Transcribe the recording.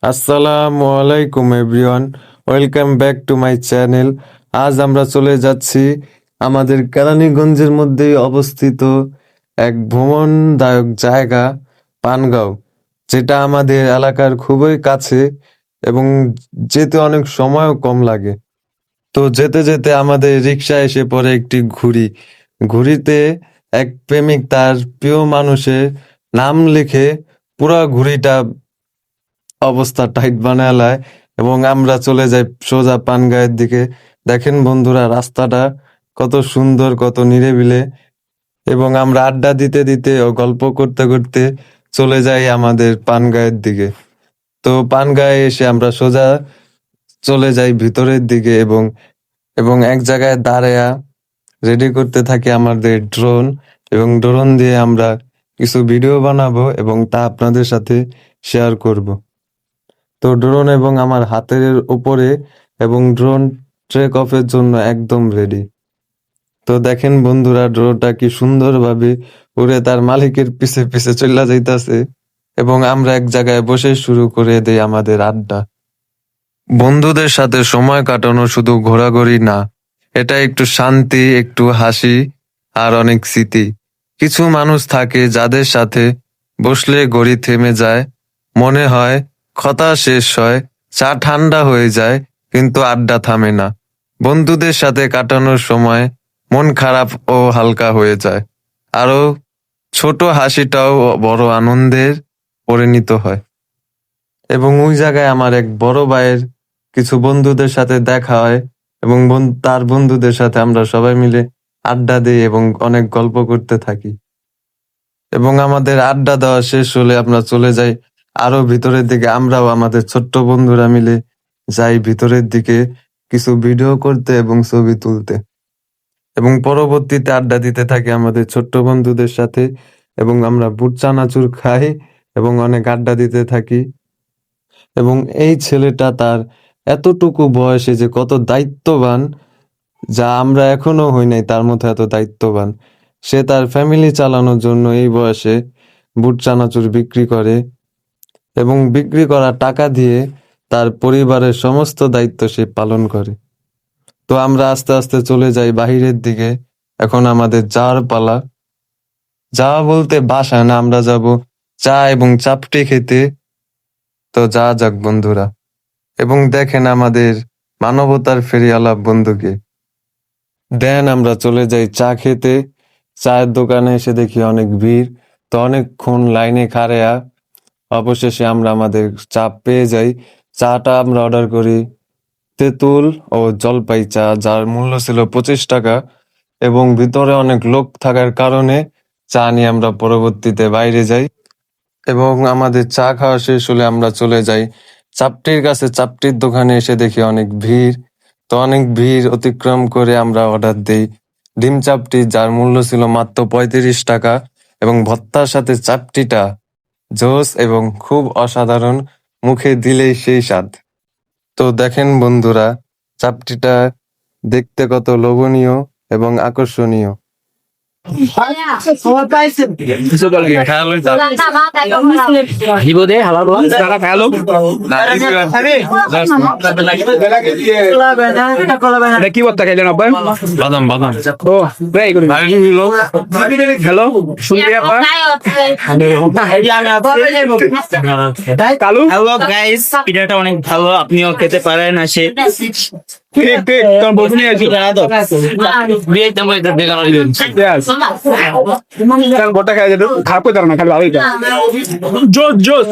আসসালামু আলাইকুম everyone, welcome back to my channel. আজ আমরা চলে যাচ্ছি আমাদের কেরানীগঞ্জের মধ্যেই অবস্থিত এক ভ্রমণদায়ক জায়গা পানগাঁও, যেটা আমাদের এলাকার খুবই কাছে এবং যেতে অনেক সময়ও কম লাগে। তো যেতে যেতে আমাদের রিক্সা এসে পড়ে একটি ঘুড়ি। ঘুড়িতে এক প্রেমিক তার প্রিয় মানুষের নাম লিখে পুরা ঘুড়িটা অবস্থা টাইট বানায় লায় এবং আমরা চলে যাই সোজা পানগাঁয়ের দিকে। দেখেন বন্ধুরা, রাস্তাটা কত সুন্দর, কত নিরিবিলি, এবং আমরা আড্ডা দিতে দিতে ও গল্প করতে করতে চলে যাই আমাদের পানগাঁয়ের দিকে। তো পানগাঁয়ে এসে আমরা সোজা চলে যাই ভিতরের দিকে এবং এবং এক জায়গায় দাঁড়ায়া রেডি করতে থাকি আমাদের ড্রোন, এবং ড্রোন দিয়ে আমরা কিছু ভিডিও বানাবো এবং তা আপনাদের সাথে শেয়ার করব। তো ড্রোন এবং আমার হাতের উপরে, এবং ড্রোন ট্রেক অফের জন্য একদম রেডি। তো দেখেন বন্ধুরা, ড্রোনটা কি সুন্দরভাবে উড়ে তার মালিকের পিছে পিছে চলে যাইতাছে, এবং আমরা এক জায়গায় বসে শুরু করে দেই আমাদের আড্ডা। বন্ধুদের সাথে সময় কাটানো শুধু ঘোরাঘুরি না, এটা একটু শান্তি, একটু হাসি, আর অনেক স্মৃতি। কিছু মানুষ থাকে যাদের সাথে বসলে ঘড়ি থেমে যায়, মনে হয় কথা শেষ হয়, চা ঠান্ডা হয়ে যায়, কিন্তু আড্ডা থামে না। বন্ধুদের সাথে কাটানোর সময় মন খারাপ ও হালকা হয়ে যায়, আরো ছোট হাসিটাও বড় আনন্দের পরিণত হয়। এবং ওই জায়গায় আমার এক বড় ভাইয়ের কিছু বন্ধুদের সাথে দেখা হয়, এবং তার বন্ধুদের সাথে আমরা সবাই মিলে আড্ডা দিই এবং অনেক গল্প করতে থাকি। এবং আমাদের আড্ডা দেওয়া শেষ হলে আমরা চলে যাই আরো ভিতরের দিকে। আমরাও আমাদের ছোট্ট বন্ধুরা মিলে যাই ভিতরের দিকে কিছু ভিডিও করতে এবং ছবি তুলতে, এবং পরবর্তীতে আড্ডা দিতে থাকি আমাদের ছোট্ট বন্ধুদের সাথে, এবং আমরা বুট চানাচুর খাই এবং অনেক আড্ডা দিতে থাকি। এবং এই ছেলেটা তার এতটুকু বয়সে যে কত দায়িত্ববান, যা আমরা এখনো হই নাই তার মতো এত দায়িত্ববান। সে তার ফ্যামিলি চালানোর জন্য এই বয়সে বুট চানাচুর বিক্রি করে, এবং বিক্রি করা টাকা দিয়ে তার পরিবারের সমস্ত দায়িত্ব সে পালন করে। তো আমরা আস্তে আস্তে চলে যাই বাহিরের দিকে। এখন আমাদের যাওয়ার পালা। যাওয়া বলতে বাসায় না, আমরা যাব চা এবং চাপটি খেতে। তো যা যাক বন্ধুরা, এবং দেখেন আমাদের মানবতার ফেরিওয়ালা বন্ধুকে। দেন আমরা চলে যাই চা খেতে। চায়ের দোকানে এসে দেখি অনেক ভিড়, তো অনেকক্ষণ লাইনে খাড়েয়া অবশেষে আমরা আমাদের চা পেয়ে যাই। চাটা আমরা অর্ডার করি তেঁতুল ও জলপাই চা, যার মূল্য ছিল 25 টাকা। এবং ভিতরে অনেক লোক থাকার কারণে চা নিয়ে আমরা পরবর্তীতে বাইরে যাই, এবং আমাদের চা খাওয়া শেষ হলে আমরা চলে যাই চাপটির কাছে। চাপটির দোকানে এসে দেখি অনেক ভিড়, তো অনেক ভিড় অতিক্রম করে আমরা অর্ডার দিই ডিম চাপটি, যার মূল্য ছিল মাত্র 35 টাকা। এবং ভর্তার সাথে চাপটিটা জোস এবং খুব অসাধারণ, মুখে দিলেই সেই স্বাদ। তো দেখেন বন্ধুরা, চাপটিটা দেখতে কত লোভনীয় এবং আকর্ষণীয়। Hibo deh, halal doang. Sekarang halo. Ada keyword tak kalian apa? বাদাম বাদাম Oh, baik. Halo, শুনতে apa? কালু, হ্যালো গাইস, পিঠাটা অনেক ভালো, আপনিও খেতে পারেন। আসে ঠিক ঠিক, তোর বউ নিয়ে আসি। বিয়ে তেমন এটা বেগানো দিবেন। Yes. Kan botak aja dulu, খারাপ করে দাও না, খালি ভালোই দাও। জোস জোস।